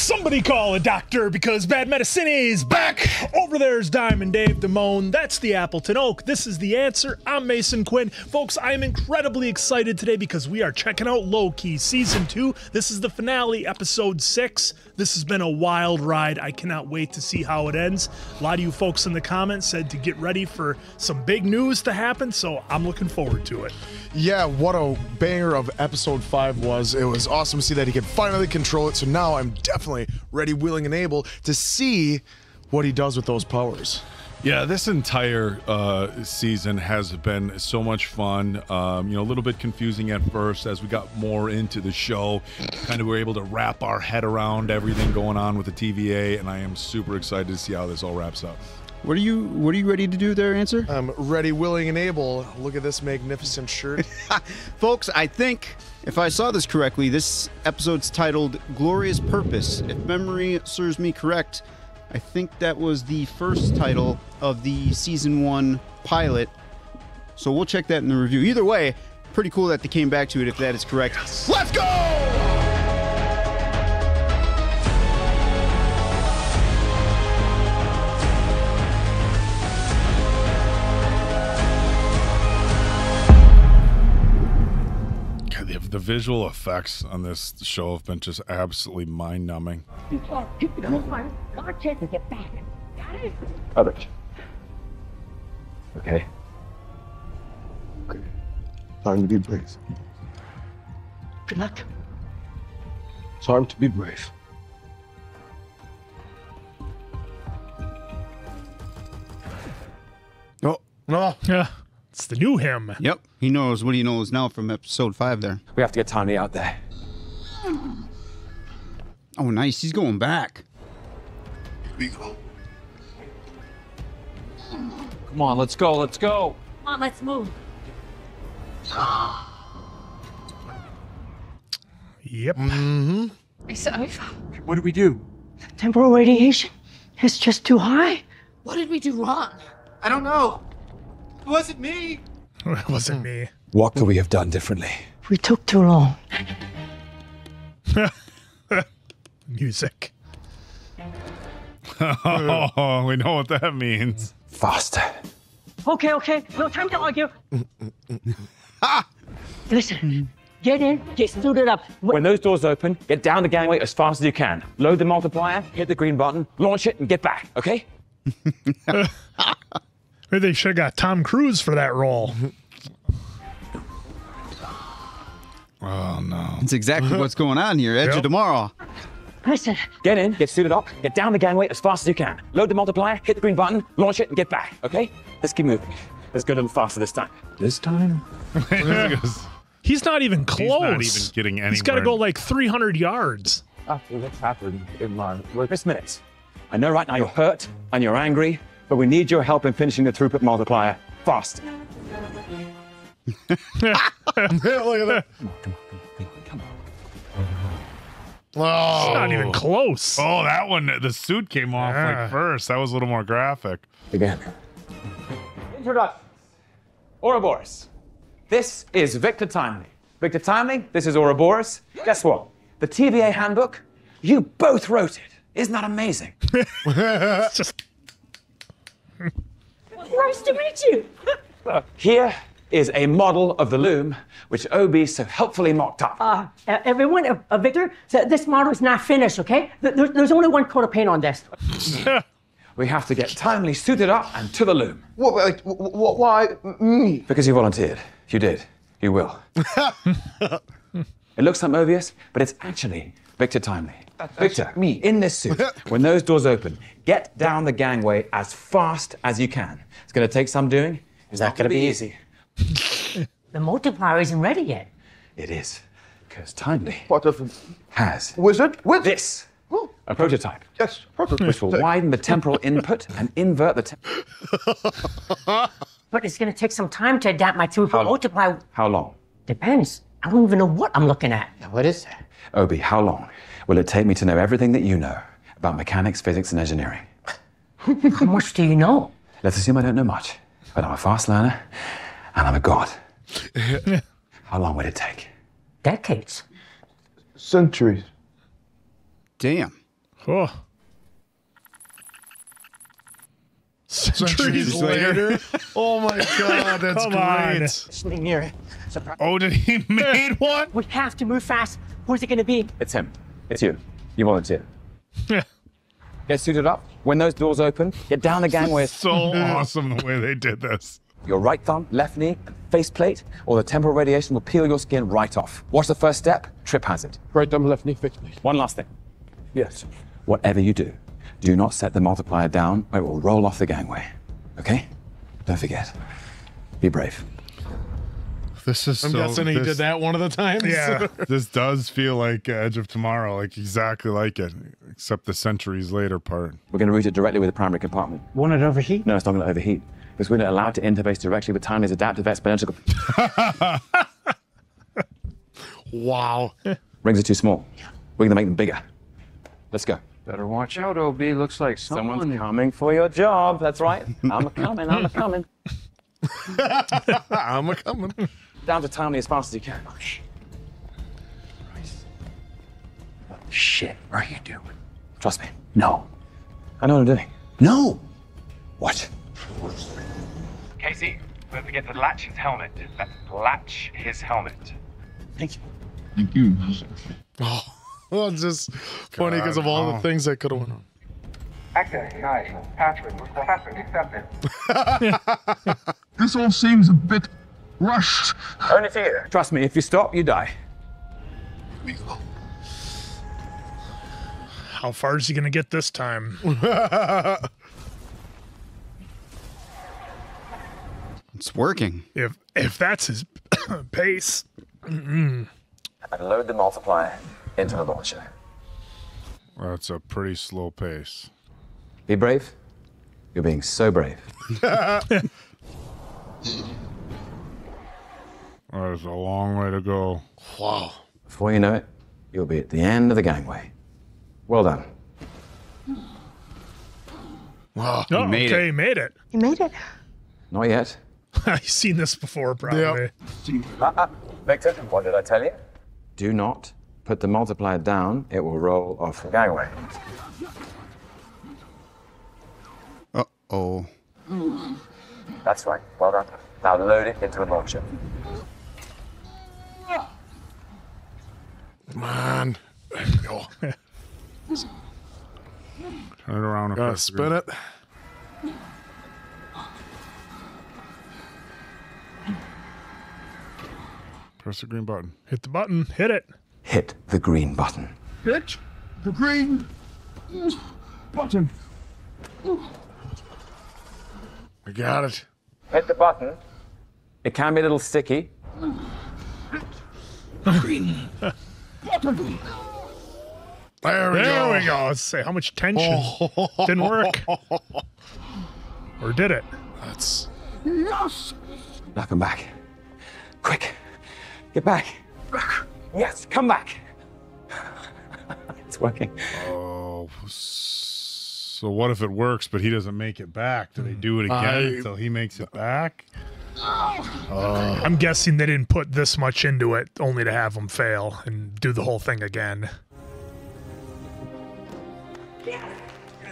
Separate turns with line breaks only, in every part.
Somebody call a doctor because bad medicine is back. Over there's Diamond Dave Damone. That's the Appleton Oak. This is The Answer. I'm Mason Quinn. Folks, I am incredibly excited today because we are checking out Loki Season 2. This is the finale, Episode 6. This has been a wild ride. I cannot wait to see how it ends. A lot of you folks in the comments said to get ready for some big news to happen, so I'm looking forward to it.
Yeah, what a banger of Episode 5 was. It was awesome to see that he could finally control it, so now I'm definitely ready, willing, and able to see what he does with those powers.
Yeah, this entire season has been so much fun. A little bit confusing at first as we got more into the show. Kind of were able to wrap our head around everything going on with the TVA, and I am super excited to see how this all wraps up.
What are you ready to do there, Answer?
I'm ready, willing, and able. Look at this magnificent shirt.
Folks, I think, if I saw this correctly, this episode's titled Glorious Purpose. If memory serves me correct, I think that was the first title of the Season 1 pilot. So we'll check that in the review. Either way, pretty cool that they came back to it if that is correct.
Yes. Let's go!
The visual effects on this show have been just absolutely mind-numbing.
Watch it and get back. Got it?
Perfect. Okay. Okay. Time to be brave.
Good luck.
Time to be brave.
Oh, no.
Yeah, it's the new him.
Yep, he knows what he knows now from Episode 5 there.
We have to get Tiny out there.
Oh, nice. He's going back.
Here we go. Come on, let's go, let's go.
Come on, let's move.
Yep.
Mm-hmm.
It's over.
What do we do?
Temporal radiation is just too high. What did we do wrong?
I don't know. It wasn't me.
It wasn't me.
What could we have done differently?
We took too long.
Music.
Oh, we know what that means.
Faster.
Okay. No time to argue. Listen, get in, get suited up.
When those doors open, get down the gangway as fast as you can. Load the multiplier, hit the green button, launch it, and get back, okay?
Maybe they should have got Tom Cruise for that role.
Oh, no.
That's exactly what's going on here. Edge of Tomorrow.
Listen,
Get in, get suited up, get down the gangway as fast as you can. Load the multiplier, hit the green button, launch it, and get back, okay? Let's keep moving. Let's go a little faster this time.
This time?
He's not even close.
He's not even getting anywhere.
He's got to go like 300 yards.
After this happened in my first minutes. I know right now you're hurt and you're angry, but we need your help in finishing the throughput multiplier fast.
Look at that.
Come on.
Oh.
It's not even close.
Oh, that one, the suit came off like first. That was a little more graphic.
Again. Introduction. Ouroboros. This is Victor Timely. Victor Timely, this is Ouroboros. Guess what? The TVA handbook, you both wrote it. Isn't that amazing?
It's just
nice to meet you.
Here is a model of the loom, which OB so helpfully mocked up.
Everyone, Victor, this model is not finished, okay? There's only one coat of paint on this.
We have to get Timely suited up and to the loom.
What, why me?
Because you volunteered. You did. You will. It looks like Mobius, but it's actually Victor Timely. Victor,
me.
In this suit, when those doors open, get down the gangway as fast as you can. It's going to take some doing. Is that going to be easy?
The multiplier isn't ready yet.
It is. Because Timely
What of
has
wizard?
this,
Oh,
a prototype,
yes, prototype.
which will widen the temporal input and invert the
But it's gonna take some time to adapt my throughput multiplier.
How long?
Depends. I don't even know what I'm looking at.
What is that? Obi, how long will it take me to know everything that you know about mechanics, physics, and engineering?
How much do you know?
Let's assume I don't know much, but I'm a fast learner and I'm a god. How long would it take?
Decades.
Centuries.
Damn.
Oh.
Centuries later. Oh my God, that's
Come on.
great.
Something near it.
Oh, did he made one?
We have to move fast. Where's it gonna be?
It's him. It's you. You volunteer. Get suited up. When those doors open, get down the gangway.
So awesome the way they did this.
Your right thumb, left knee, faceplate, or the temporal radiation will peel your skin right off. What's the first step? Trip hazard.
Right thumb, left knee, faceplate.
One last thing.
Yes.
Whatever you do, do not set the multiplier down or it will roll off the gangway. Okay? Don't forget. Be brave.
This is
I'm
so,
guessing he
this,
did that one of the times.
Yeah.
This does feel like Edge of Tomorrow, like exactly like it, except the centuries later part.
We're going to route it directly with the primary compartment.
Won't it overheat?
No, it's not going to overheat. Because we're going to allow it to interface directly with Timely's adaptive exponential.
Wow.
Rings are too small. We're going to make them bigger. Let's go.
Better watch out, OB. Looks like
Someone's coming for your job. That's right. I'm a-coming. I'm a-coming.
I'm a coming.
Down to Timely as fast as you can. Okay. What the shit are you doing? Trust me. No. I know what I'm doing. No. What?
Casey, don't forget to latch his helmet. That's latch his helmet.
Thank you.
Thank you.
Well, it's just funny because of all the things that could have went on.
Actor, hi. Patrick, accepted.
This all seems a bit rushed.
Only to you. Trust me, if you stop, you die.
How far is he gonna get this time?
It's working.
If that's his pace.
And load the multiplier into the launcher.
That's a pretty slow pace.
Be brave. You're being so brave.
There's a long way to go.
Wow.
Before you know it, you'll be at the end of the gangway. Well done.
Wow.
Oh,
made
okay,
it.
he made it.
You made it.
Not yet.
You've seen this before, probably.
Yep.
Victor, what did I tell you? Do not put the multiplier down. It will roll off the gangway.
Uh-oh.
That's right. Well done. Now load it into the launcher.
Come on. There we go.
Turn it around. and
Gotta
press the
spin
green.
it.
Press the green button.
Hit the button. Hit it.
Hit the green button.
Hit the green button.
I got it.
Hit the button. It can be a little sticky.
Green button.
There we
There
go.
we go. Let's say how much tension. Didn't work. Or did it?
That's
Yes.
Now come back. Quick. Get back. Yes, come back. It's working.
Oh, so what if it works, but he doesn't make it back? Do they do it again until he makes it back?
I'm guessing they didn't put this much into it only to have him fail and do the whole thing again.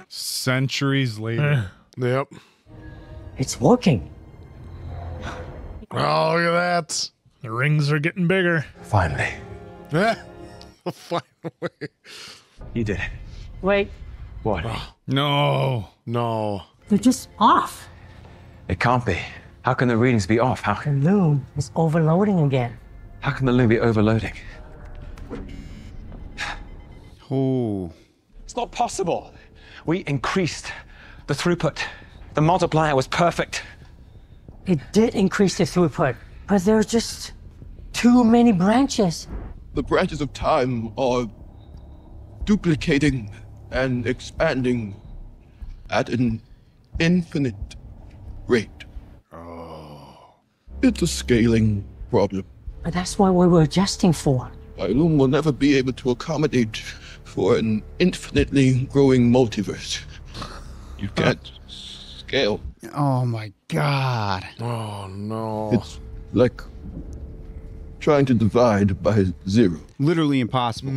Centuries later.
Yep.
It's working.
Oh, look at that.
The rings are getting bigger.
Finally.
Finally.
You did it.
Wait,
What?
No.
No.
they're just off.
It can't be. How can the readings be off? How
The
can
loom is overloading again.
the loom be overloading?
Oh.
It's not possible. We increased the throughput. The multiplier was perfect.
It did increase the throughput, but there's just too many branches.
The branches of time are duplicating and expanding at an infinite rate. Oh. It's a scaling problem.
But that's what we were adjusting for.
My loom will never be able to accommodate for an infinitely growing multiverse. You can't scale.
Oh my God.
Oh, no.
It's like trying to divide by zero.
Literally impossible.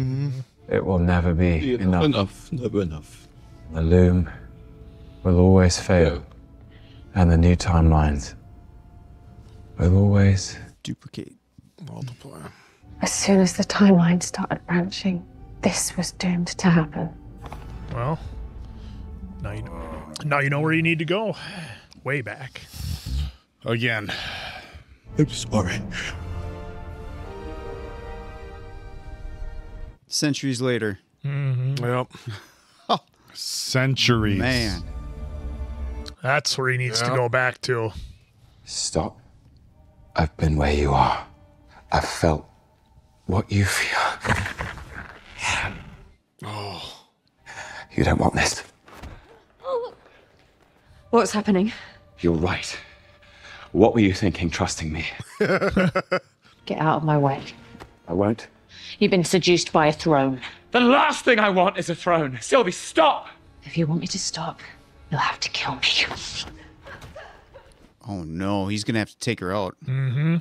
It will never be enough.
Enough, never enough.
The loom will always fail. And the new timelines will always
Duplicate.
Multiply.
As soon as the timeline started branching, this was doomed to happen.
Well, now you know where you need to go. Way back.
Again.
I'm sorry.
Centuries later.
Yep. Centuries.
Man.
That's where he needs to go back to.
stop. I've been where you are. I've felt what you feel. Oh. You don't want this.
What's happening?
You're right. What were you thinking, trusting me?
Get out of my way.
I won't.
You've been seduced by a throne.
The last thing I want is a throne. Sylvie, stop!
If you want me to stop, you'll have to kill me.
Oh no, he's gonna have to take her out.
Mm-hmm.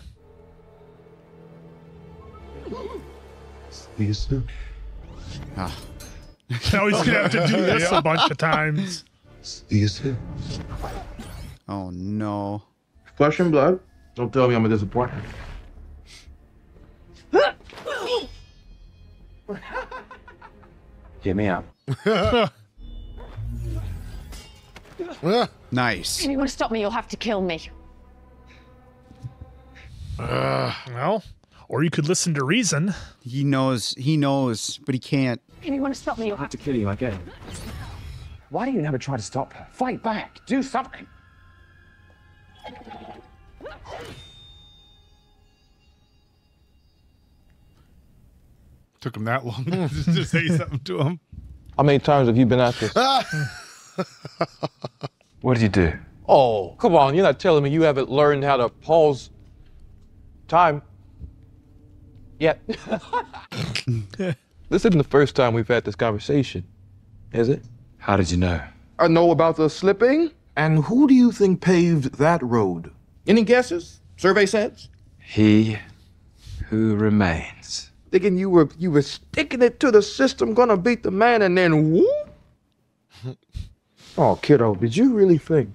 Ah.
Now he's gonna have to do this a bunch of times.
Oh no.
Flesh and blood. Don't tell me I'm a disappointment.
Hear me out.
Nice.
If you want to stop me, you'll have to kill me.
Well, or you could listen to reason.
He knows, but he can't.
If you want to stop me, you'll have to
kill you again. Why do you never try to stop her? Fight back. Do something.
Took him that long to say something to him.
How many times have you been at this?
What did you do?
Oh, come on. You're not telling me you haven't learned how to pause time yet. This isn't the first time we've had this conversation, is it?
How did you know?
I know about the slipping. And who do you think paved that road? Any guesses? Survey says?
He who remains.
Thinking you were sticking it to the system, gonna beat the man, and then whoop? Oh, kiddo, did you really think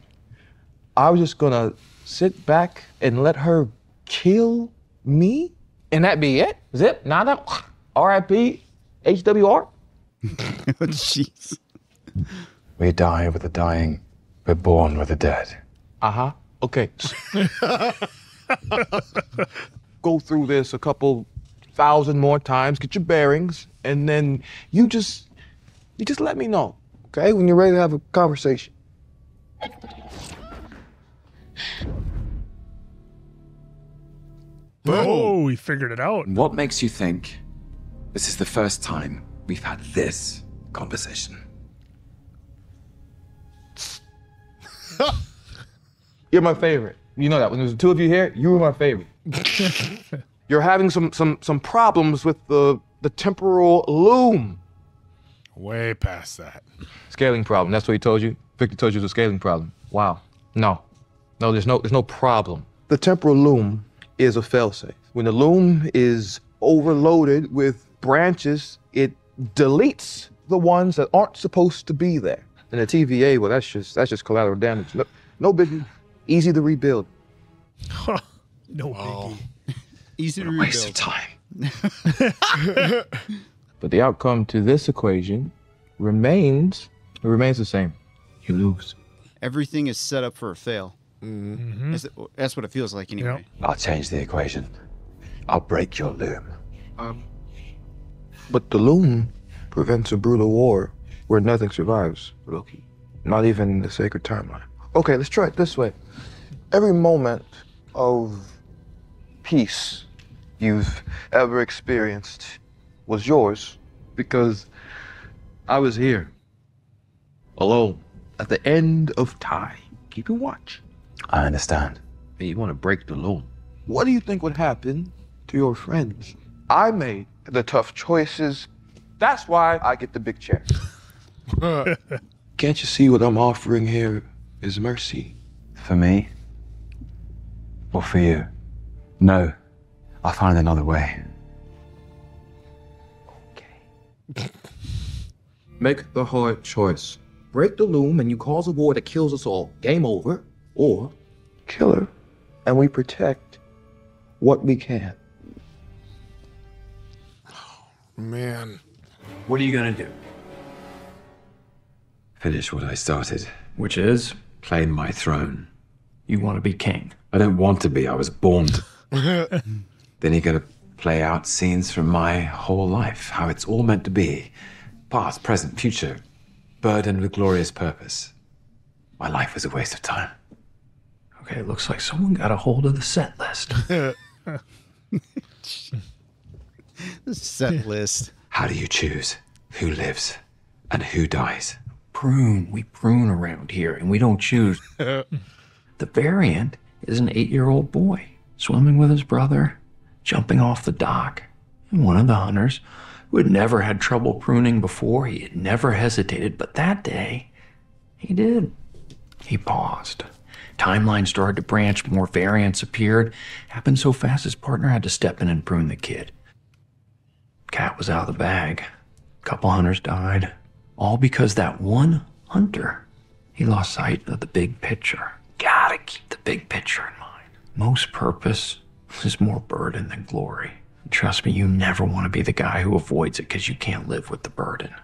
I was just gonna sit back and let her kill me? And that be it? Zip, nada, R.I.P., HWR?
Oh, jeez.
We die with the dying. We're born with the dead.
Uh-huh. Okay. Go through this a couple thousand more times, get your bearings, and then you just let me know, okay, when you're ready to have a conversation.
Oh, we figured it out.
What makes you think this is the first time we've had this conversation?
You're my favorite. You know that. When there's the two of you here, you were my favorite. You're having some problems with the temporal loom.
Way past that.
Scaling problem. That's what he told you? Victor told you it was a scaling problem. Wow. No, there's no problem. The temporal loom is a failsafe. When the loom is overloaded with branches, it deletes the ones that aren't supposed to be there. And the TVA, well, that's just collateral damage. No biggie. Easy to rebuild.
No biggie.
Easy to
What a waste of
rebuild.
time.
But the outcome to this equation remains the same. You lose.
Everything is set up for a fail.
Mm-hmm.
That's what it feels like anyway.
I'll change the equation. I'll break your loom.
But the loom prevents a brutal war where nothing survives, Loki. Not even the sacred timeline. Okay, let's try it this way. Every moment of peace you've ever experienced was yours because I was here, alone, at the end of time, keeping watch.
I understand.
And you want to break the loom. What do you think would happen to your friends? I made the tough choices. That's why I get the big chair. Can't you see what I'm offering here is mercy?
For me? Or for you? No. I'll find another way.
Make the hard choice. Break the loom and you cause a war that kills us all. Game over. Or kill her and we protect what we can.
Man.
What are you gonna do?
Finish what I started.
Which is?
Claim my throne.
You want to be king.
I don't want to be, I was born to. Then you're gonna play out scenes from my whole life, how it's all meant to be. Past, present, future, burdened with glorious purpose. My life was a waste of time.
Okay, looks like someone got a hold of the set list.
The set list.
How do you choose who lives and who dies?
Prune. We prune around here, and we don't choose. The variant is an 8-year-old boy swimming with his brother, jumping off the dock. And one of the hunters, who had never had trouble pruning before, he had never hesitated, but that day, he did. He paused. Timeline started to branch, more variants appeared. Happened so fast his partner had to step in and prune the kid. Cat was out of the bag. Couple hunters died. All because that one hunter, he lost sight of the big picture. Gotta keep the big picture in mind. Most purpose is more burden than glory. And trust me, you never want to be the guy who avoids it because you can't live with the burden.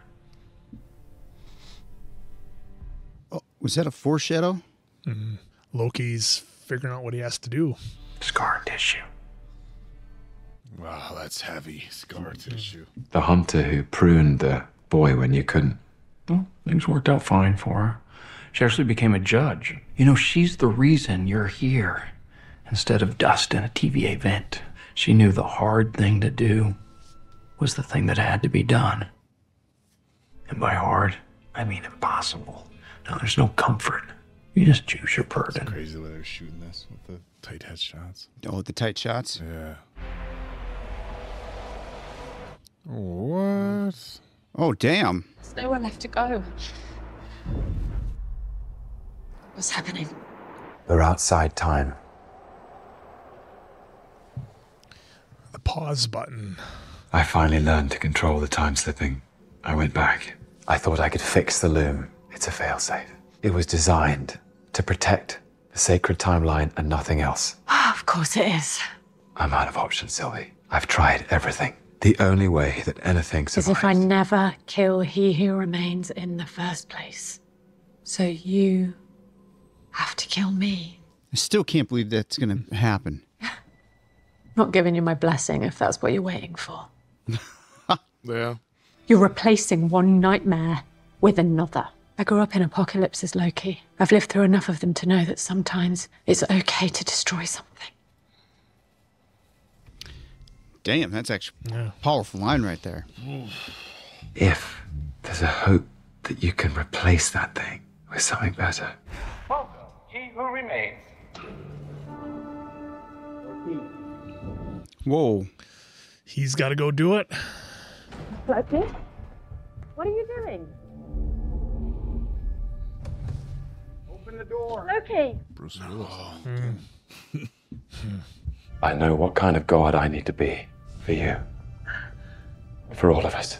Oh, was that a foreshadow?
Mm-hmm. Loki's figuring out what he has to do.
Scar tissue.
Wow, that's heavy. Scar tissue.
The hunter who pruned the boy when you couldn't.
Well, things worked out fine for her. She actually became a judge. You know, she's the reason you're here. Instead of dust in a TVA vent, she knew the hard thing to do was the thing that had to be done. And by hard, I mean impossible. Now, there's no comfort. You just choose your burden.
It's crazy that they're shooting this with the tight headshots.
Oh, the tight shots?
Yeah. What?
Oh, damn.
There's nowhere left to go. What's happening?
We're outside time.
The pause button.
I finally learned to control the time slipping. I went back. I thought I could fix the loom. It's a failsafe. It was designed to protect the sacred timeline and nothing else.
Of course it is.
I'm out of options, Sylvie. I've tried everything. The only way that anything
As
survives.
if I never kill he who remains in the first place. So you have to kill me.
I still can't believe that's gonna happen.
Not giving you my blessing if that's what you're waiting for.
Yeah.
You're replacing one nightmare with another. I grew up in apocalypses, Loki. I've lived through enough of them to know that sometimes it's okay to destroy something.
Damn, that's actually a powerful line right there.
If there's a hope that you can replace that thing with something better.
Welcome, he who remains.
Whoa.
He's got to go do it.
Loki? What are you doing?
Open the door.
Loki!
Bruce Willis.
I know what kind of god I need to be for you. For all of us.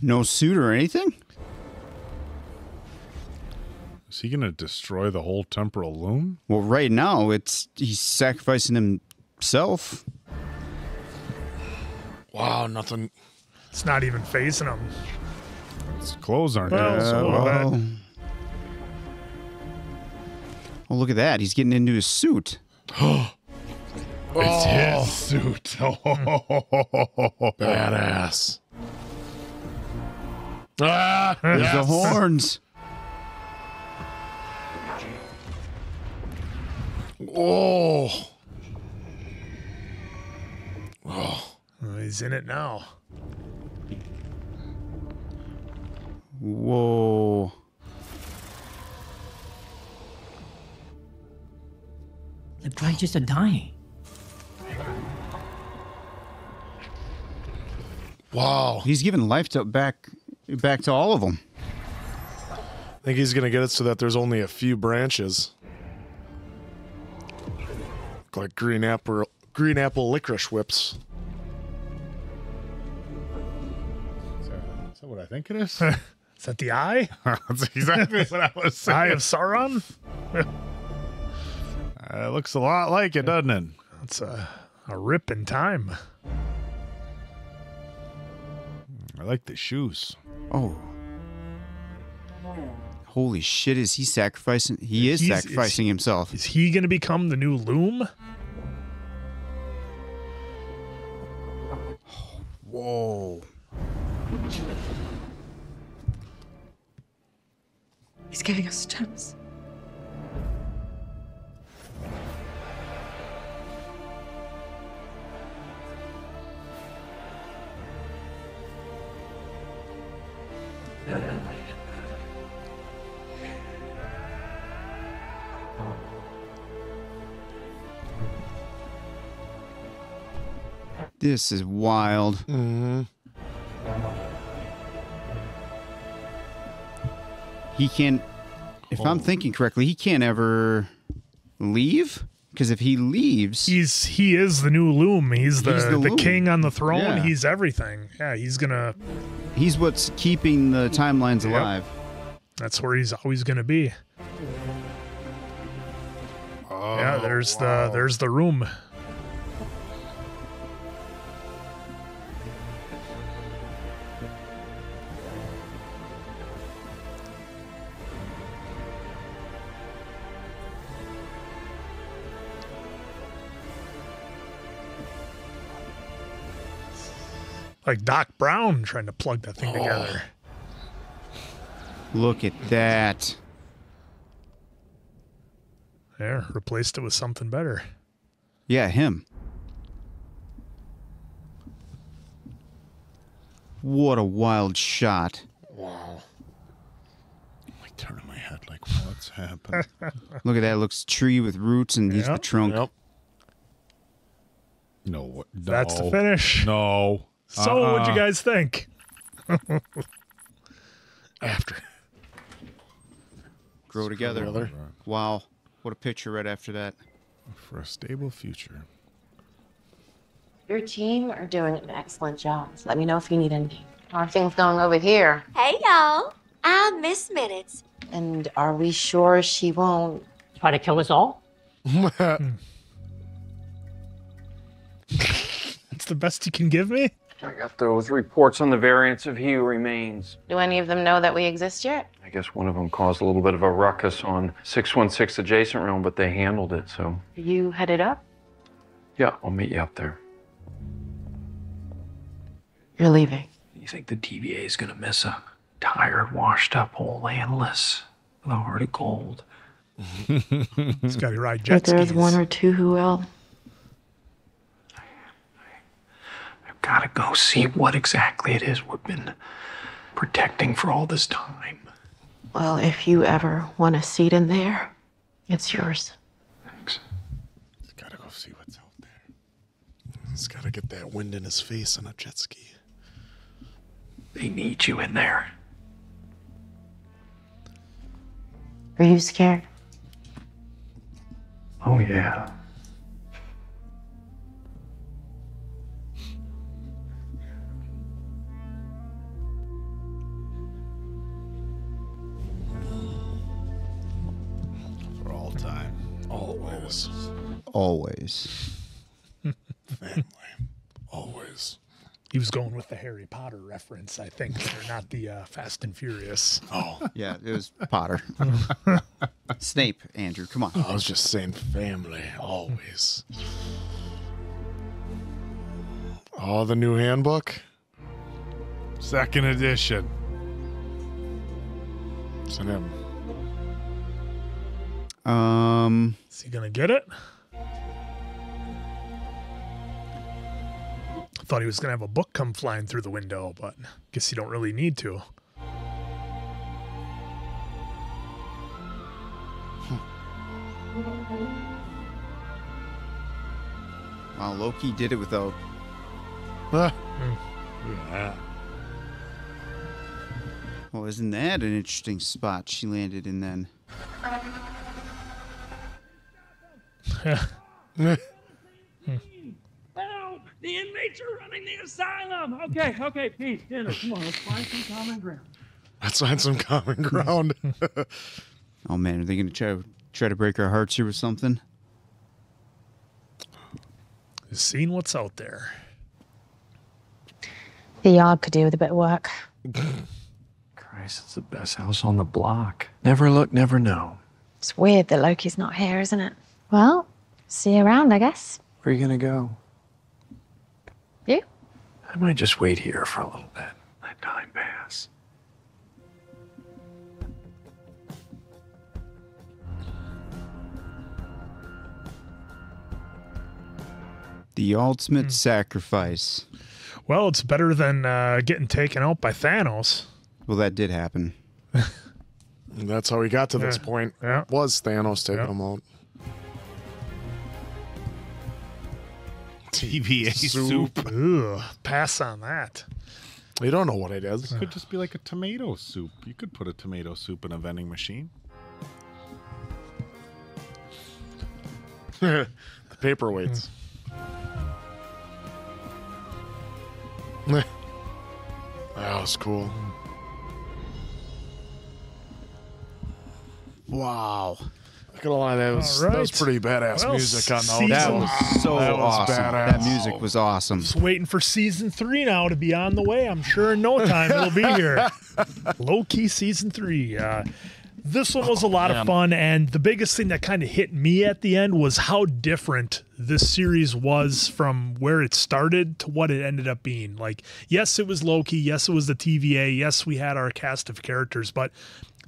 No suit or anything?
Is he going to destroy the whole temporal loom?
Well, right now, he's sacrificing himself.
Wow, nothing.
It's not even facing him.
His clothes aren't
Well,
down.
so
Oh, look at that. He's getting into his suit.
It's his suit.
Badass. Ah,
There's
yes.
the horns.
Oh.
Oh, he's in it now.
Whoa.
The Righteous are dying.
Wow.
He's giving life back to all of them.
I think he's going to get it so that there's only a few branches. Like green apple green apple licorice whips.
Is that what I think it is?
Is that the eye?
That's exactly what I was saying.
Eye of Sauron?
It looks a lot like it, doesn't it?
It's a rip in time.
I like the shoes.
Oh. Holy shit, is he sacrificing? He is sacrificing himself.
Is he going to become the new Loom?
Whoa.
He's giving us a chance.
This is wild.
Mm-hmm.
He can't, if I'm thinking correctly, he can't ever leave? Because if he leaves...
He is the new Loom. He's the
Loom.
king on the throne.
Yeah.
He's everything. Yeah, he's going to...
He's what's keeping the timelines alive.
That's where he's always going to be. Yeah, there's the room. Like Doc Brown trying to plug that thing together.
Look at that.
There, replaced it with something better.
Yeah, him. What a wild shot.
Wow.
I'm like turning my head like, what's happened?
Look at that. It looks tree with roots and he's the trunk.
Yep.
No, what? No.
That's the finish.
No.
So what'd you guys think?
After.
Grow together. Wow. What a picture right after that.
For a stable future.
Your team are doing an excellent job. So let me know if you need anything. How are things going over here?
Hey, y'all. I'm Miss Minutes.
And are we sure she won't
Try to kill us all?
It's the best you can give me?
I got those reports on the variants of He Who Remains.
do any of them know that we exist yet?
I guess one of them caused a little bit of a ruckus on 616 adjacent realm, but they handled it, so...
Are you headed up?
Yeah, I'll meet you up there.
You're leaving.
You think the TVA is gonna miss a tired, washed-up old analyst with a heart of gold?
It's got to ride
But
jet
there's
skis.
one or two who will.
I've gotta go see what exactly it is we've been protecting for all this time.
Well, if you ever want a seat in there, it's yours.
He's gotta go see what's out there. He's gotta get that wind in his face on a jet ski.
They need you in there.
Are you scared?
Oh, yeah.
For all time.
Always.
Always.
Family. Always.
He was going with the Harry Potter reference, I think. They're not the Fast and Furious.
Oh.
Yeah, it was Potter. Snape, Andrew, come on.
I was just saying family. Always. Oh, the new handbook?
Second edition.
It's him.
Is he going to get it? I thought he was going to have a book come flying through the window, but guess you don't really need to.
Wow, Loki did it without...
Yeah.
Well, isn't that an interesting spot she landed in then?
nature running the asylum. Okay, peace, dinner. Come on, let's find some common ground.
Let's find some common ground.
Oh man, are they gonna try to break our hearts here with something?
Seeing what's out there.
The yard could do with a bit of work.
Christ, it's the best house on the block. Never look, never know.
It's weird that Loki's not here, isn't it? Well, see you around, I guess.
Where are you gonna go?
You?
I might just wait here for a little bit. Let time pass.
The ultimate sacrifice.
Well, it's better than getting taken out by Thanos.
Well, that did happen.
That's how we got to this point.
Yeah.
Was Thanos taking him out?
TVA soup.
Ugh, pass on that.
You don't know what it is.
It could just be like a tomato soup. You could put a tomato soup in a vending machine.
The paperweights. That was cool.
Wow.
Not gonna lie, that was pretty badass music on those.
That was so awesome.
Badass.
That music was awesome.
Just waiting for season 3 now to be on the way. I'm sure in no time it'll be here. Loki season 3. This one was a lot of fun, and the biggest thing that kind of hit me at the end was how different this series was from where it started to what it ended up being. Like, yes, it was Loki. Yes, it was the TVA. Yes, we had our cast of characters, but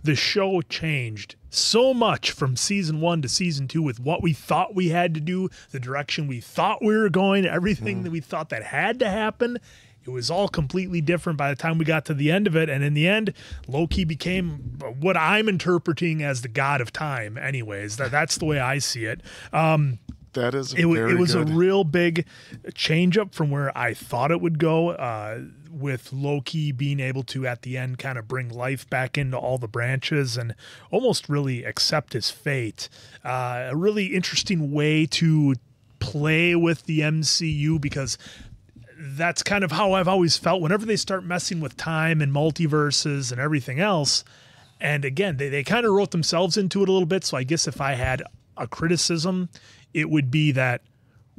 the show changed so much from season 1 to season 2 with what we thought we had to do, the direction we thought we were going, everything that we thought that had to happen. It was all completely different by the time we got to the end of it. And in the end, Loki became what I'm interpreting as the god of time anyways. That's the way I see it.
That is
it was a real big change up from where I thought it would go, with Loki being able to, at the end, kind of bring life back into all the branches and almost really accept his fate. A really interesting way to play with the MCU, because that's kind of how I've always felt whenever they start messing with time and multiverses and everything else. And again, they kind of wrote themselves into it a little bit. So I guess if I had a criticism, it would be that,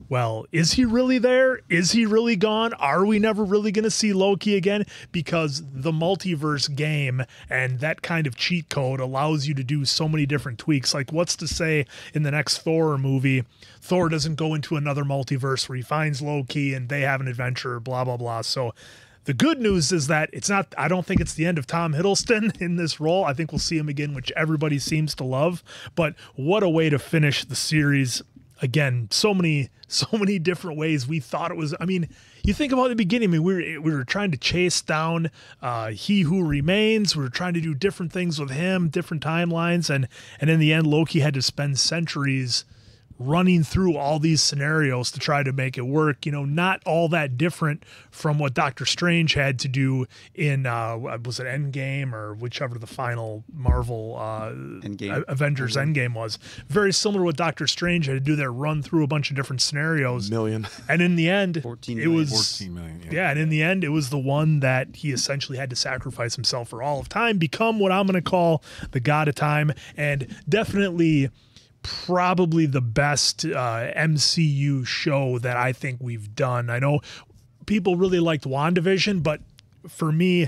well, is he really there? Is he really gone? Are we never really going to see Loki again? Because the multiverse game and that kind of cheat code allows you to do so many different tweaks. Like, what's to say in the next Thor movie, Thor doesn't go into another multiverse where he finds Loki and they have an adventure, blah, blah, blah. So the good news is that it's not, I don't think it's the end of Tom Hiddleston in this role. I think we'll see him again, which everybody seems to love. But what a way to finish the series. Again, so many different ways we thought it was. I mean, you think about the beginning. I mean, we were trying to chase down He Who Remains. We were trying to do different things with him, different timelines, and in the end, Loki had to spend centuries running through all these scenarios to try to make it work. You know, not all that different from what Doctor Strange had to do in was it Endgame or whichever the final Marvel Avengers Endgame was. Very similar to what Doctor Strange had to do there, run through a bunch of different scenarios. And in the end,
14 million.
Yeah, and in the end, it was the one that he essentially had to sacrifice himself for all of time, become what I'm going to call the god of time, and definitely probably the best MCU show that I think we've done. I know people really liked WandaVision, but for me,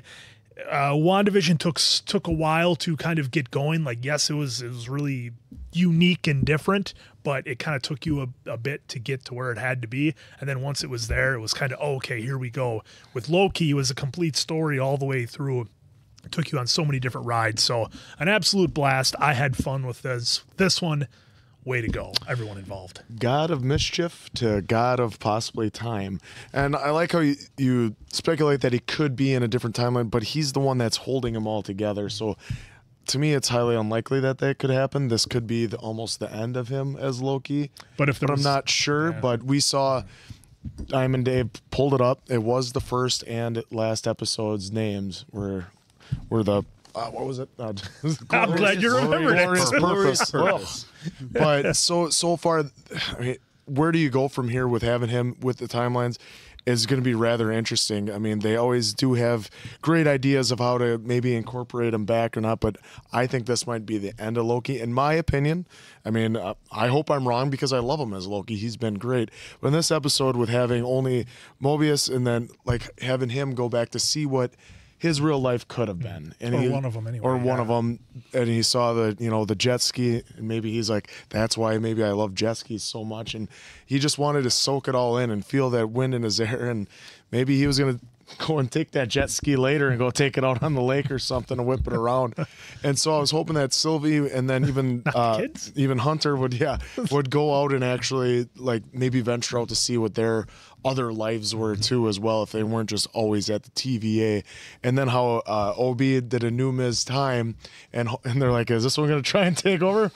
WandaVision took a while to kind of get going. Like, yes, it was really unique and different, but it kind of took you a bit to get to where it had to be. And then once it was there, it was kind of, okay, here we go. With Loki, it was a complete story all the way through. It took you on so many different rides. So an absolute blast. I had fun with this one. Way to go, everyone involved.
God of mischief to God of possibly time. And I like how you speculate that he could be in a different timeline, but he's the one that's holding them all together. So to me, it's highly unlikely that could happen. This could be almost the end of him as Loki. But I'm not sure. Yeah. But we saw Diamond Dave pulled it up. It was the first and last episode's names were the what was it?
I'm glad you remembered it.
Glorious Purpose. But so far, I mean, where do you go from here with having him with the timelines? is going to be rather interesting. I mean, they always do have great ideas of how to maybe incorporate him back or not, but I think this might be the end of Loki, in my opinion. I mean, I hope I'm wrong because I love him as Loki. He's been great. But in this episode, with having only Mobius and then like having him go back to see what his real life could have been, and
Or one of 'em anyway,
or one
yeah.
of them, and he saw the jet ski, and maybe he's like, that's why maybe I love jet skis so much, and he just wanted to soak it all in and feel that wind in his hair, and maybe he was gonna go and take that jet ski later and go take it out on the lake or something and whip it around. And so I was hoping that Sylvie and then even Hunter would go out and actually like maybe venture out to see what their other lives were too as well, if they weren't just always at the TVA. And then how OB did a new Ms. Time, and they're like, is this one gonna try and take over?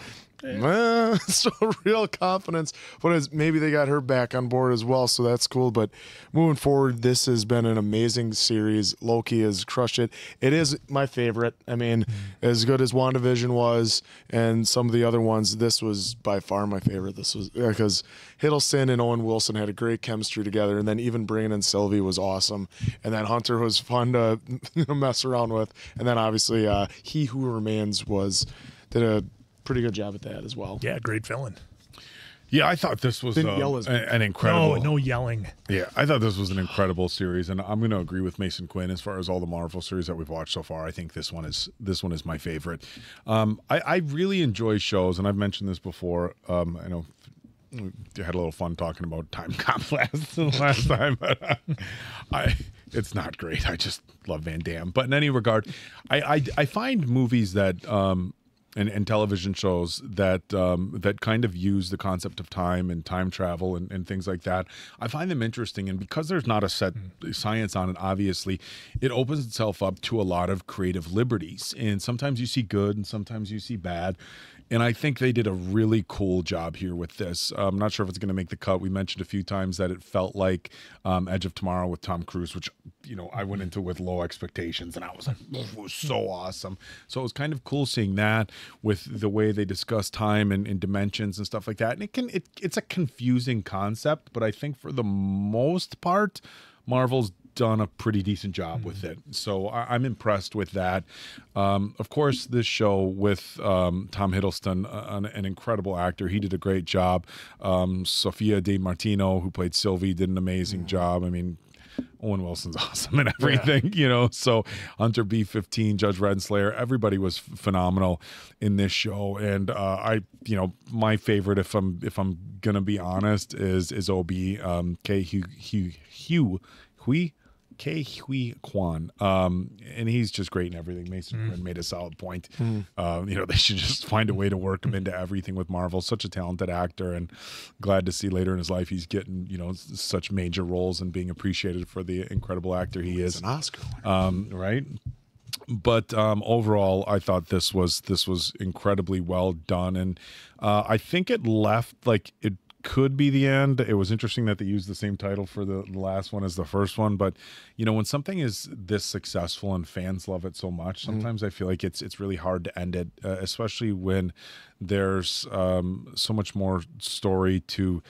So real confidence, but maybe they got her back on board as well, so that's cool. But moving forward, this has been an amazing series. Loki has crushed it. It is my favorite. I mean, as good as WandaVision was and some of the other ones, this was by far my favorite. This was because Hiddleston and Owen Wilson had a great chemistry together, and then even bringing in Sylvie was awesome, and then Hunter was fun to mess around with, and then obviously He Who Remains did a pretty good job at that as well.
Yeah, great villain.
Yeah, I thought this was
Didn't yell as much.
an incredible.
No yelling.
Yeah, I thought this was an incredible series, and I'm going to agree with Mason Quinn as far as all the Marvel series that we've watched so far. I think this one is my favorite. I really enjoy shows, and I've mentioned this before. I know we had a little fun talking about Time Cop last time, but it's not great. I just love Van Damme. But in any regard, I find movies that. And television shows that that kind of use the concept of time and time travel and things like that. I find them interesting, and because there's not a set science on it, obviously, it opens itself up to a lot of creative liberties. And sometimes you see good, and sometimes you see bad. And I think they did a really cool job here with this. I'm not sure if it's going to make the cut. We mentioned a few times that it felt like Edge of Tomorrow with Tom Cruise, which, I went into with low expectations, and I was like, it was so awesome. So it was kind of cool seeing that with the way they discuss time and dimensions and stuff like that. And it's a confusing concept, but I think for the most part, Marvel's done a pretty decent job with it. So I'm impressed with that. Of course, this show with Tom Hiddleston, an incredible actor. He did a great job. Sophia Di Martino, who played Sylvie, did an amazing job. I mean, Owen Wilson's awesome and everything, So Hunter B-15, Judge Renslayer, everybody was phenomenal in this show. And my favorite, if I'm gonna be honest, is OB Huy Quan, and he's just great in everything. Mason Quinn made a solid point. They should just find a way to work him into everything with Marvel. Such a talented actor, and glad to see later in his life he's getting such major roles and being appreciated for the incredible actor he is.
An Oscar,
right? But overall, I thought this was incredibly well done, and I think it left like it could be the end. It was interesting that they used the same title for the last one as the first one, but when something is this successful and fans love it so much, sometimes I feel like it's really hard to end it, especially when there's so much more story to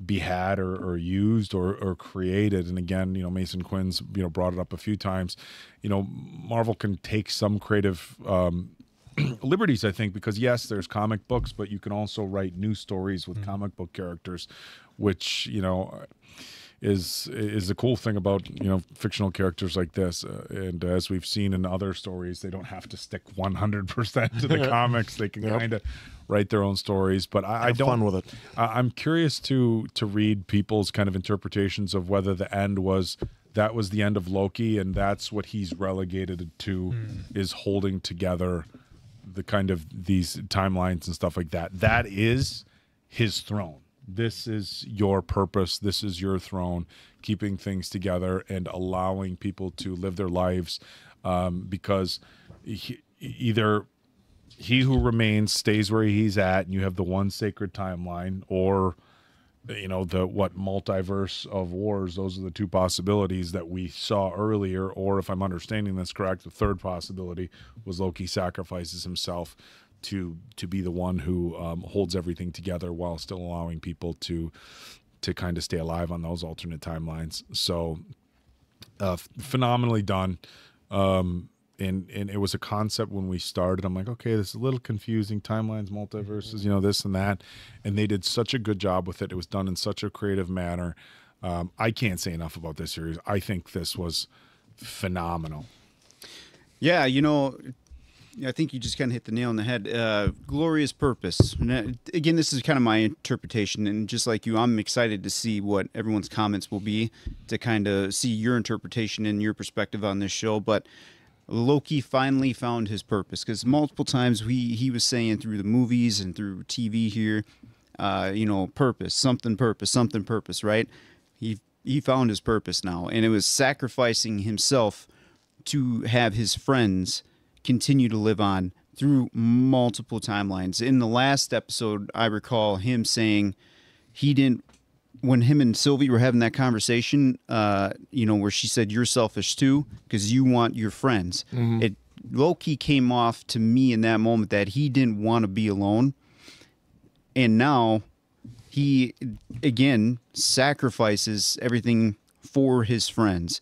be had or used or created. And again, Mason Quinn's brought it up a few times. Marvel can take some creative liberties, I think, because yes, there's comic books, but you can also write new stories with comic book characters, which is the cool thing about fictional characters like this. And as we've seen in other stories, they don't have to stick 100% to the comics. They can kind of write their own stories. But I don't.
Fun with it.
I'm curious to read people's kind of interpretations of whether the end was. That was the end of Loki, and that's what he's relegated to, is holding together the kind of these timelines and stuff like that. That is his throne. This is your purpose. This is your throne, keeping things together and allowing people to live their lives, because either he who remains stays where he's at and you have the one sacred timeline, or the multiverse of wars. Those are the two possibilities that we saw earlier. Or if I'm understanding this correct, the third possibility was Loki sacrifices himself to be the one who holds everything together while still allowing people to to kind of stay alive on those alternate timelines. So phenomenally done. And it was a concept when we started. I'm like, okay, this is a little confusing. Timelines, multiverses, you know, this and that. And they did such a good job with it. It was done in such a creative manner. I can't say enough about this series. I think this was phenomenal.
Yeah, you know, I think you just kind of hit the nail on the head. Glorious purpose. And again, this is kind of my interpretation. And just like you, I'm excited to see what everyone's comments will be, to kind of see your interpretation and your perspective on this show. But Loki finally found his purpose, because multiple times he was saying through the movies and through TV here, you know, purpose, something purpose, right? He found his purpose now, and it was sacrificing himself to have his friends continue to live on through multiple timelines. In the last episode, I recall him saying he didn't, when him and Sylvie were having that conversation, you know, where she said, you're selfish too, because you want your friends. Loki came off to me in that moment that he didn't want to be alone. And now he, again, sacrifices everything for his friends.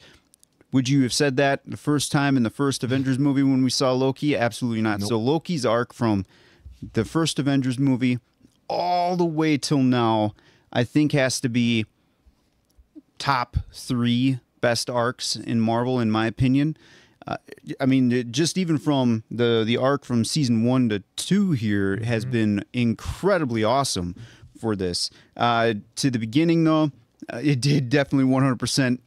Would you have said that the first time in the first Avengers movie when we saw Loki? Absolutely not. Nope. So Loki's arc from the first Avengers movie all the way till now, I think, has to be top 3 best arcs in Marvel, in my opinion. I mean, just even from the arc from season 1 to 2 here has been incredibly awesome for this. To the beginning, though, it did definitely 100%.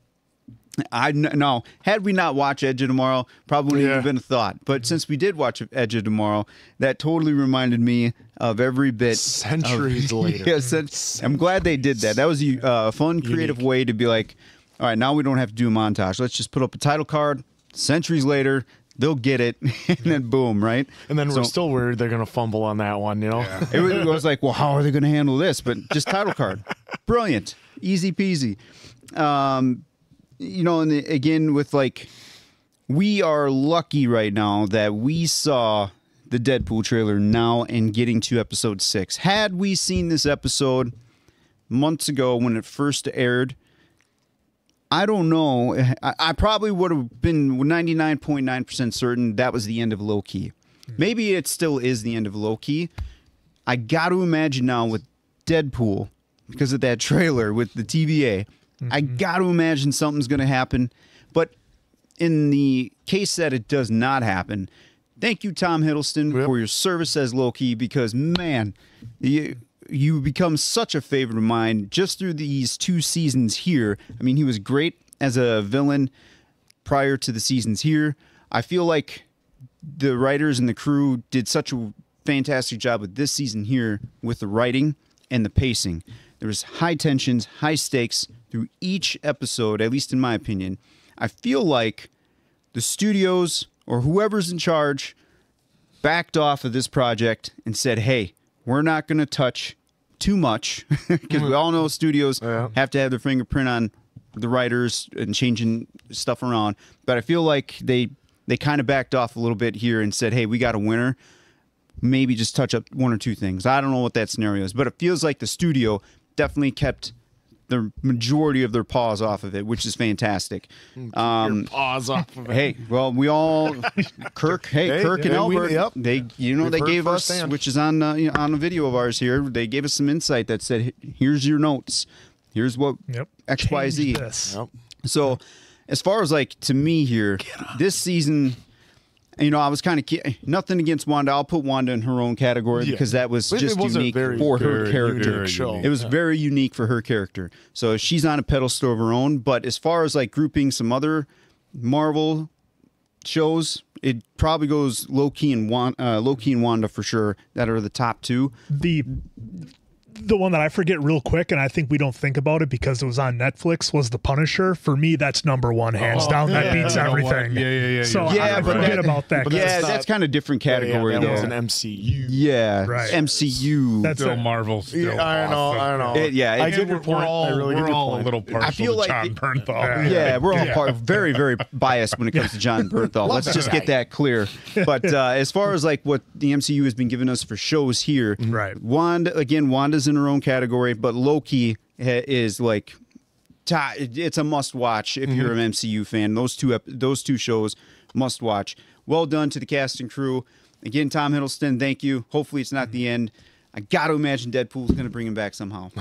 No, had we not watched Edge of Tomorrow, probably wouldn't have been a thought. But since we did watch Edge of Tomorrow, that totally reminded me of every bit.
Centuries later.
Yes, I'm glad they did that. That was a fun, creative way to be like, all right, now we don't have to do a montage. Let's just put up a title card. Centuries later, they'll get it, and then boom, right?
And then we're still worried they're going to fumble on that one, you know?
Yeah. It was like, well, how are they going to handle this? But just title card. Brilliant. Easy peasy. You know, and again, with like, we are lucky right now that we saw the Deadpool trailer now and getting to episode 6. Had we seen this episode months ago when it first aired, I don't know. I probably would have been 99.9% certain that was the end of Loki. Maybe it still is the end of Loki. I got to imagine now with Deadpool, because of that trailer with the TVA, I got to imagine something's going to happen. But in the case that it does not happen, thank you, Tom Hiddleston, for your service as Loki, because, man, you become such a favorite of mine just through these 2 seasons here. I mean, he was great as a villain prior to the seasons here. I feel like the writers and the crew did such a fantastic job with this season here with the writing and the pacing. There was high tensions, high stakes through each episode, at least in my opinion. I feel like the studios or whoever's in charge backed off of this project and said, hey, we're not going to touch too much, because we all know studios have to have their fingerprint on the writers and changing stuff around. But I feel like they kind of backed off a little bit here and said, hey, we got a winner. Maybe just touch up 1 or 2 things. I don't know what that scenario is, but it feels like the studio definitely kept the majority of their paws off of it, which is fantastic.
Paws off of it.
Hey, well, we all Kirk and Albert. They gave us, which is on a video of ours here. They gave us some insight that said, "Here's your notes. Here's what X, Y, Z." So, as far as like to me here, this season. You know, I was kind of nothing against Wanda. I'll put Wanda in her own category because that was just unique for her character. It was very unique for her character. So she's on a pedestal of her own. But as far as like grouping some other Marvel shows, it probably goes Loki and Wanda for sure. That are the top 2.
The one that I forget real quick, and I think we don't think about it because it was on Netflix, was The Punisher. For me, that's number 1, hands down. That beats everything. So I forget about that.
Yeah, that's kind of different category.
That was an MCU.
Yeah, right. MCU.
That's still Marvel. Still
I know.
I
get your point.
We're all a little partial to John Bernthal.
Yeah, we're all very, very biased when it comes to John Bernthal. Let's just get that clear. But as far as like what the MCU has been giving us for shows here,
right?
Wanda's in her own category, but Loki is like, it's a must watch if you're an MCU fan. Those two shows, must watch. Well done to the cast and crew. Again, Tom Hiddleston, thank you. Hopefully it's not the end. I got to imagine Deadpool's going to bring him back somehow.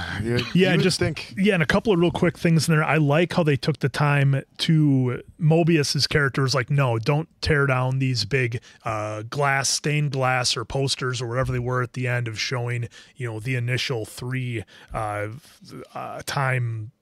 Yeah, and a couple of real quick things in there. I like how they took the time to Mobius's character was like, no, don't tear down these big stained glass or posters or whatever they were at the end of showing, the initial 3 time.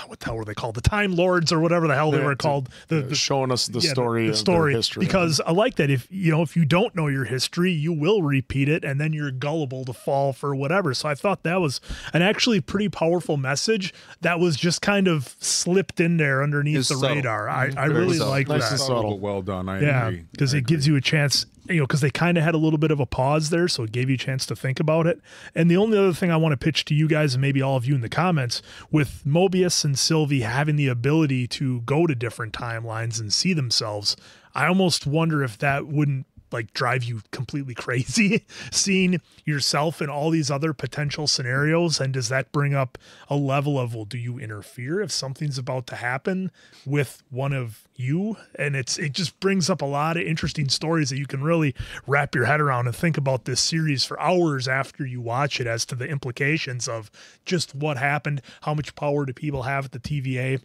What the hell were they called? The Time Lords or whatever the hell they were called.
Showing us the story of their history.
Because I like that if you don't know your history, you will repeat it and then you're gullible to fall for whatever. So I thought that was an actually pretty powerful message that was just kind of slipped in there underneath the radar. I really like that.
Nice and subtle. Well done. I agree.
Because it gives you a chance, because they kind of had a little bit of a pause there, so it gave you a chance to think about it. And the only other thing I want to pitch to you guys, and maybe all of you in the comments, with Mobius and Sylvie having the ability to go to different timelines and see themselves, I almost wonder if that wouldn't drive you completely crazy seeing yourself in all these other potential scenarios. And does that bring up a level of, well, do you interfere if something's about to happen with one of you? And it just brings up a lot of interesting stories that you can really wrap your head around and think about this series for hours after you watch it as to the implications of just what happened. How much power do people have at the TVA?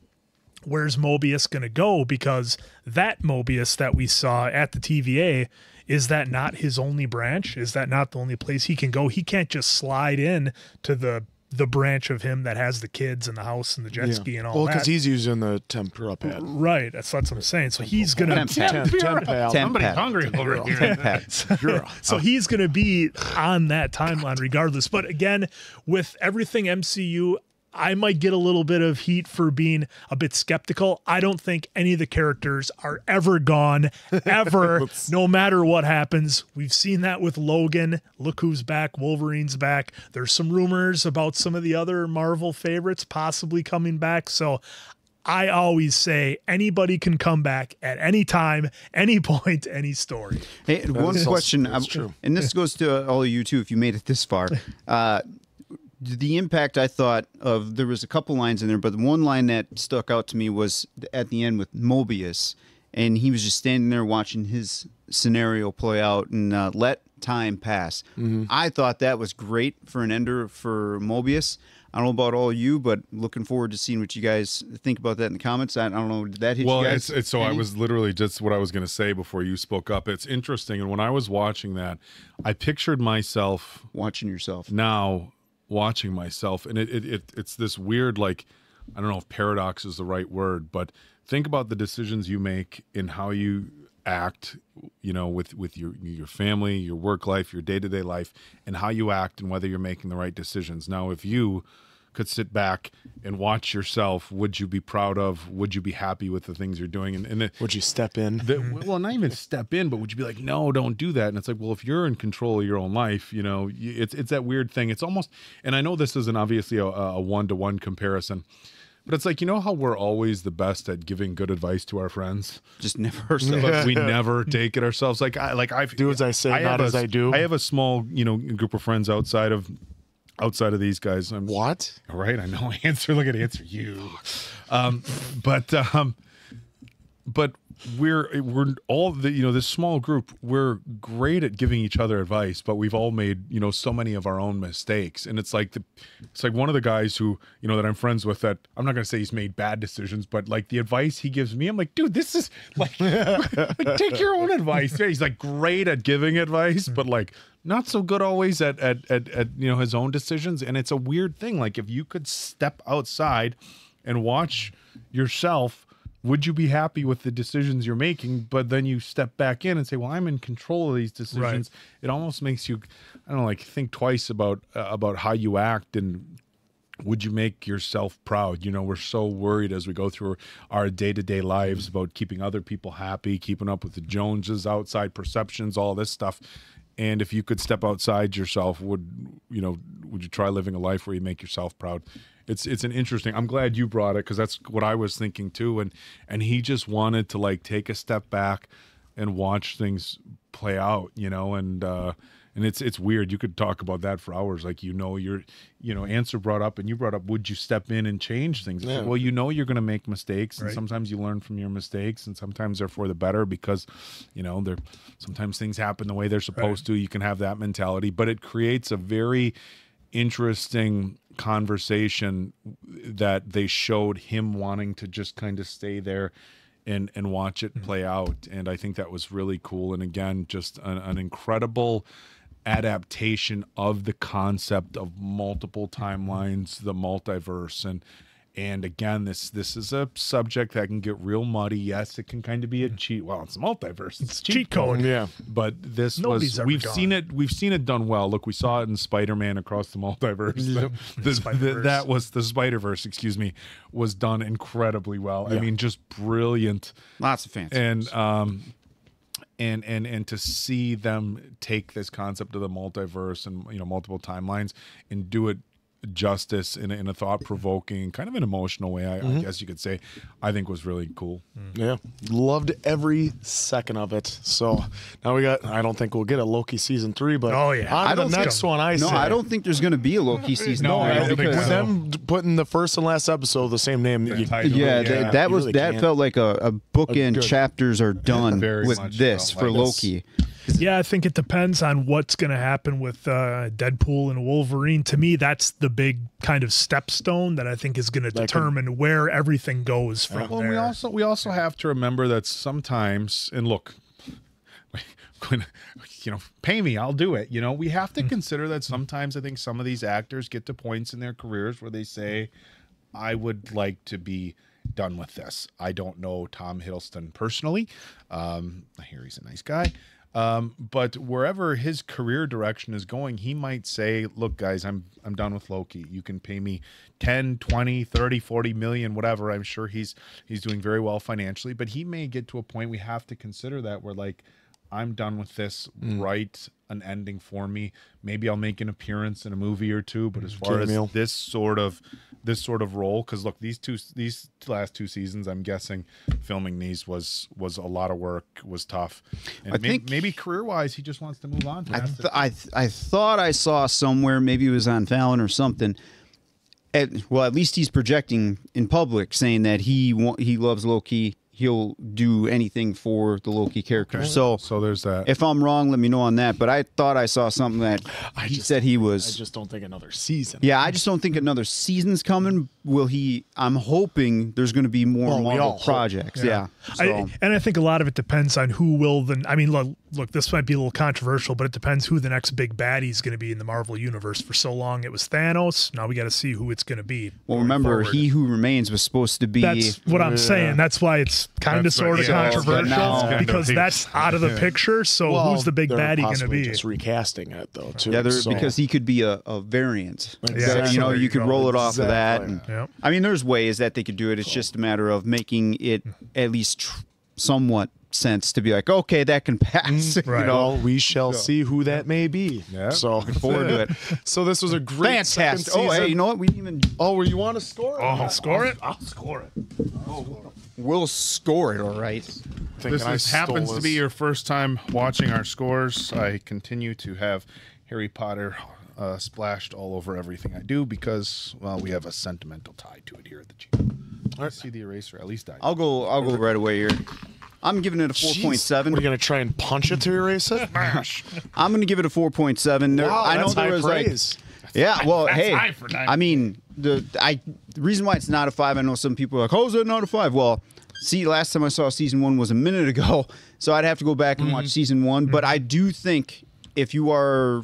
Where's Mobius going to go? Because that Mobius that we saw at the TVA, is that not his only branch? Is that not the only place he can go? He can't just slide in to the branch of him that has the kids and the house and the jet ski and all that.
Well, because he's using the tempura pad.
Right. That's what I'm saying. So he's going to...
Somebody's hungry over here.
So he's going to be on that timeline regardless. But again, with everything MCU, I might get a little bit of heat for being a bit skeptical. I don't think any of the characters are ever gone, ever, no matter what happens. We've seen that with Logan. Look who's back. Wolverine's back. There's some rumors about some of the other Marvel favorites possibly coming back. So I always say anybody can come back at any time, any point, any story.
Hey, one question, and this goes to all of you too, if you made it this far. The impact I thought of, there was a couple lines in there, but the one line that stuck out to me was at the end with Mobius, and he was just standing there watching his scenario play out and let time pass. I thought that was great for an ender for Mobius. I don't know about all of you, but looking forward to seeing what you guys think about that in the comments. I don't know, did that hit you guys?
Well, so I was literally just what I was going to say before you spoke up. It's interesting, and when I was watching that, I pictured myself...
Watching yourself.
Now... watching myself, and it's this weird, I don't know if paradox is the right word, but think about the decisions you make in how you act, with your family, your work life, your day-to-day life, and how you act and whether you're making the right decisions. Now, if you could sit back and watch yourself, would you be proud of, would you be happy with the things you're doing? And
would you step in?
Well, not even step in, but would you be like, no, don't do that? And it's like, well, if you're in control of your own life, it's that weird thing. It's almost, and I know this isn't obviously a one-to-one comparison, but it's like, how we're always the best at giving good advice to our friends?
Just never ourselves.
But we never take it ourselves. I
do as I say, not as I do.
I have a small, group of friends outside of these guys.
What?
All right, I know. Look at answer you. But we're all this small group. We're great at giving each other advice, but we've all made so many of our own mistakes. And it's like one of the guys who that I'm friends with, that I'm not going to say he's made bad decisions, but the advice he gives me, I'm like, dude, this is take your own advice. He's great at giving advice, but not so good always at his own decisions. And it's a weird thing. If you could step outside and watch yourself, would you be happy with the decisions you're making? But then you step back in and say, well, I'm in control of these decisions. Right. It almost makes you, I don't know, think twice about how you act, and would you make yourself proud? We're so worried as we go through our day-to-day lives about keeping other people happy, keeping up with the Joneses, outside perceptions, all this stuff. And if you could step outside yourself, would you try living a life where you make yourself proud? It's an interesting. I'm glad you brought it, because that's what I was thinking too. And he just wanted to take a step back and watch things play out, and And it's weird. You could talk about that for hours. Like, Answer brought up, and you brought up, would you step in and change things?
Yeah.
Well, you're going to make mistakes, and
Right.
sometimes you learn from your mistakes, and sometimes they're for the better because, sometimes things happen the way they're supposed to. You can have that mentality, but it creates a very interesting conversation that they showed him wanting to just kind of stay there and watch it play out. And I think that was really cool. And again, just an incredible adaptation of the concept of multiple timelines, the multiverse. And again, this is a subject that can get real muddy. Yes, it can kind of be a cheat. Well, it's a multiverse. It's
cheat code.
Yeah.
But this
Nobody's ever
we've
gone.
seen it done well. Look, we saw it in Spider-Man Across the Multiverse.
Spider-Verse.
That was the Spider-Verse, excuse me, was done incredibly well. I mean, just brilliant.
Lots of fancy.
And to see them take this concept of the multiverse and multiple timelines and do it justice in a thought-provoking, kind of an emotional way, I guess you could say, I think was really cool.
Yeah, loved every second of it. So now I don't think we'll get a Loki season 3, but on to the next one.
I don't think there's going to be a Loki season 3.
With them putting the first and last episode the same name,
that felt like a bookend.
Good.
Chapters are done with this for Loki.
Yeah, I think it depends on what's going to happen with Deadpool and Wolverine. To me, that's the big kind of stepstone that I think is going to determine where everything goes from
Well,
there.
we also have to remember that sometimes, and look, pay me, I'll do it. We have to consider that sometimes I think some of these actors get to points in their careers where they say, I would like to be done with this. I don't know Tom Hiddleston personally. I hear he's a nice guy. But wherever his career direction is going, he might say, look, guys, I'm done with Loki. You can pay me 10, 20, 30, 40 million, whatever. I'm sure he's doing very well financially, but he may get to a point we have to consider that where like, I'm done with this. Write an ending for me. Maybe I'll make an appearance in a movie or two, but as far as this sort of role, because look, these last 2 seasons, I'm guessing filming these was a lot of work, was tough, and I think maybe career wise he just wants to move on.
I thought I saw somewhere, maybe it was on Fallon or something. At least he's projecting in public, saying that he loves Loki. He'll do anything for the Loki character.
Okay.
So
there's that.
If I'm wrong, let me know on that. But I thought I saw something that he said he was.
I just don't think another season.
Yeah, I just don't think another season's coming. Will he? I'm hoping there's going to be more Marvel projects. Yeah. So.
I think a lot of it depends on who will then. I mean, look, this might be a little controversial, but it depends who the next big baddie is going to be in the Marvel universe. For so long, it was Thanos. Now we got to see who it's going to be.
Well, remember, He Who Remains was supposed to be.
That's what I'm saying. That's why it's kind of sort of controversial because that's out of the picture. So who's the big baddie going to be?
Just recasting it though, too.
Yeah, because he could be a variant. Exactly. You could roll it off of that. And, I mean, there's ways that they could do it. It's just a matter of making it at least somewhat sense to be like, okay, that can pass.
Right. Well, we shall see who that may be. Yeah. So
looking forward to it.
So this was a great
fantastic.
Second season.
Hey, you know what? We didn't even.
Oh, you want to score it?
I'll score it.
I'll score it.
We'll score it. All right.
This happens to be your first time watching our scores. I continue to have Harry Potter splashed all over everything I do because, well, we have a sentimental tie to it here at the Chief. All right, see the eraser. At least
I'll go right away here. I'm giving it a 4.7.
We're gonna try and punch it to erase it.
I'm gonna give it a 4.7.
Wow,
I know
that's
there
high
was
praise.
Yeah, well,
That's
hey,
high for 9.
I mean, the reason why it's not a 5, I know some people are like, "Oh, is it not a 5?" Well, see, last time I saw season 1 was a minute ago, so I'd have to go back and watch season 1. But I do think if you are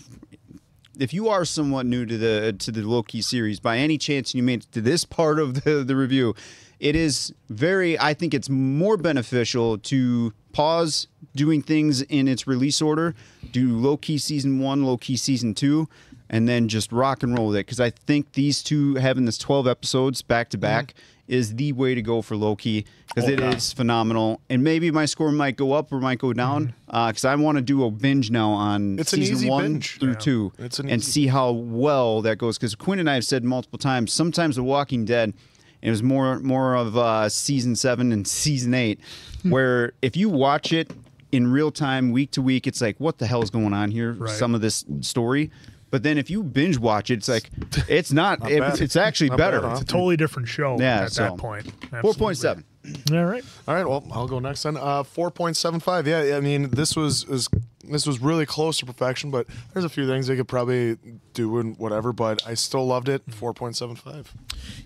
somewhat new to the Loki series, by any chance you made it to this part of the review, it is I think it's more beneficial to pause doing things in its release order, do Loki season 1, Loki season 2, and then just rock and roll with it. Because I think these two, having this 12 episodes back to back, is the way to go for Loki, because it is phenomenal. And maybe my score might go up or might go down, because I want to do a binge now on season 1 through 2 and see how well that goes. Because Quinn and I have said multiple times, sometimes The Walking Dead, it was more of season 7 and season 8, where if you watch it in real time, week to week, it's like, what the hell is going on here?
Right.
Some of this story. But then if you binge watch it, it's like, it's not, it's actually better.
It's a totally different show at
so,
that point.
4.7.
All right.
All right. Well, I'll go next then. 4.75. Yeah. I mean, this was really close to perfection, but there's a few things they could probably do and whatever. But I still loved it. 4.75.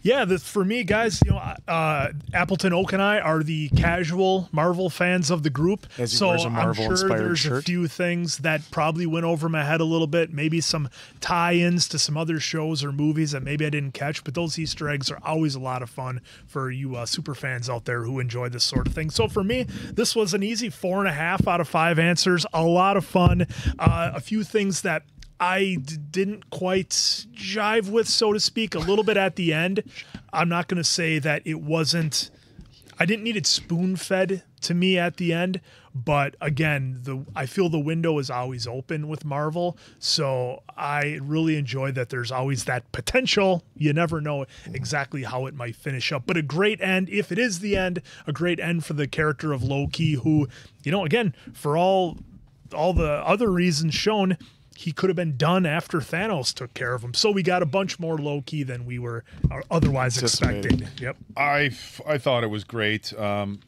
Yeah, for me, guys, Appleton Oak and I are the casual Marvel fans of the group.
So I'm sure
there's a few things that probably went over my head a little bit. Maybe some tie-ins to some other shows or movies that maybe I didn't catch. But those Easter eggs are always a lot of fun for you super fans out there who enjoy this sort of thing. So for me, this was an easy 4.5 out of 5 answers. A lot of fun. A few things that I didn't quite jive with, so to speak, a little bit at the end. I'm not going to say that it wasn't, I didn't need it spoon-fed to me at the end, but again, I feel the window is always open with Marvel, so I really enjoy that there's always that potential. You never know exactly how it might finish up, but a great end, if it is the end, a great end for the character of Loki, who, again, for all the other reasons shown, he could have been done after Thanos took care of him. So we got a bunch more Loki than we were otherwise expecting. Yep.
I thought it was great.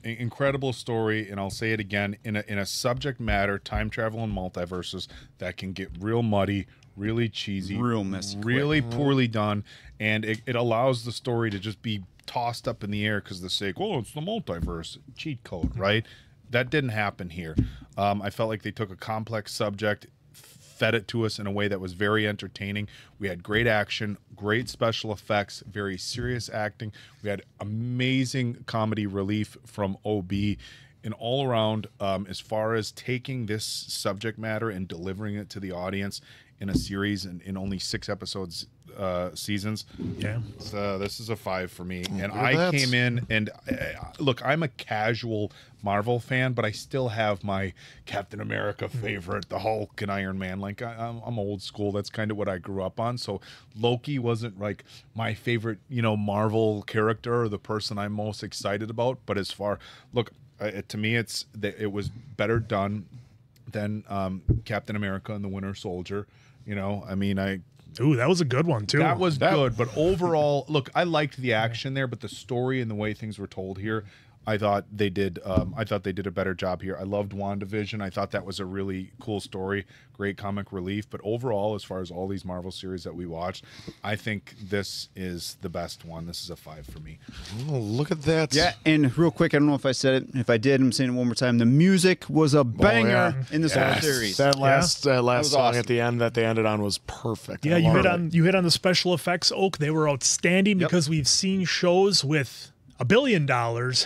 Incredible story, and I'll say it again, in a subject matter, time travel and multiverses, that can get real muddy, really cheesy,
real messy,
really poorly done, and it allows the story to just be tossed up in the air because of the sake, it's the multiverse, cheat code, right? That didn't happen here. I felt like they took a complex subject, fed it to us in a way that was very entertaining. We had great action, great special effects, very serious acting. We had amazing comedy relief from OB. And all around, as far as taking this subject matter and delivering it to the audience in a series in only 6 episodes, seasons.
Yeah.
This is a 5 for me. And I came in and look, I'm a casual Marvel fan, but I still have my Captain America favorite, the Hulk and Iron Man. Like I'm old school. That's kind of what I grew up on. So Loki wasn't like my favorite, Marvel character or the person I'm most excited about. But as far, look, to me, it was better done than Captain America and the Winter Soldier.
Ooh, that was a good one too.
That was good, but overall, look, I liked the action there, but the story and the way things were told here, I thought they did. I thought they did a better job here. I loved WandaVision. I thought that was a really cool story, great comic relief. But overall, as far as all these Marvel series that we watched, I think this is the best one. This is a 5 for me.
Oh, look at that!
Yeah, and real quick, I don't know if I said it. If I did, I'm saying it one more time. The music was a banger in this whole series.
That last song
awesome.
at the end that they ended on was perfect.
Yeah, you hit on the special effects, Oak. They were outstanding because we've seen shows with $1 billion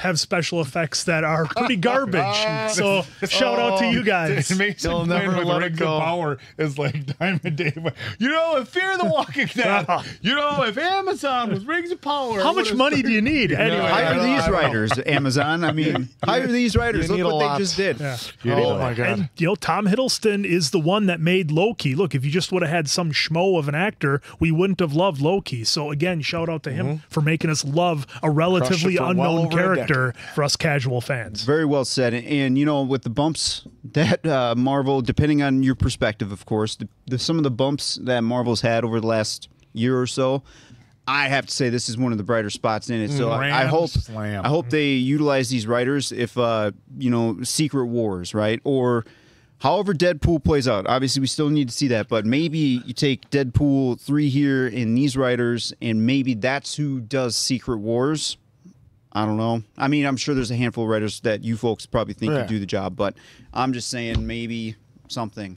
have special effects that are pretty garbage. So shout out to you guys.
It makes
You'll never
with
let it
Rings
go.
of Power is like Diamond Dave. If Fear the Walking Dead, if Amazon was Rings of Power.
How much money do you need? Anyway,
hire these writers, Amazon. I mean, hire these writers. Look what they just did.
Yeah.
Oh my God.
And Tom Hiddleston is the one that made Loki. Look, if you just would have had some schmo of an actor, we wouldn't have loved Loki. So again, shout out to him for making us love a relatively unknown character for us casual fans.
Very well said. And with the bumps that Marvel, depending on your perspective, of course, some of the bumps that Marvel's had over the last year or so, I have to say this is one of the brighter spots in it. So I hope they utilize these writers if Secret Wars, right? Or however Deadpool plays out. Obviously, we still need to see that, but maybe you take Deadpool 3 here in these writers, and maybe that's who does Secret Wars. I don't know. I mean, I'm sure there's a handful of writers that you folks probably think could do the job, but I'm just saying maybe something.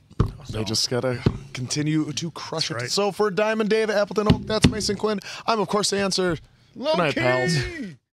They just gotta continue to crush it. So for Diamond Dave, Appleton Oak, that's Mason Quinn. I'm of course the answer. Good night, pals.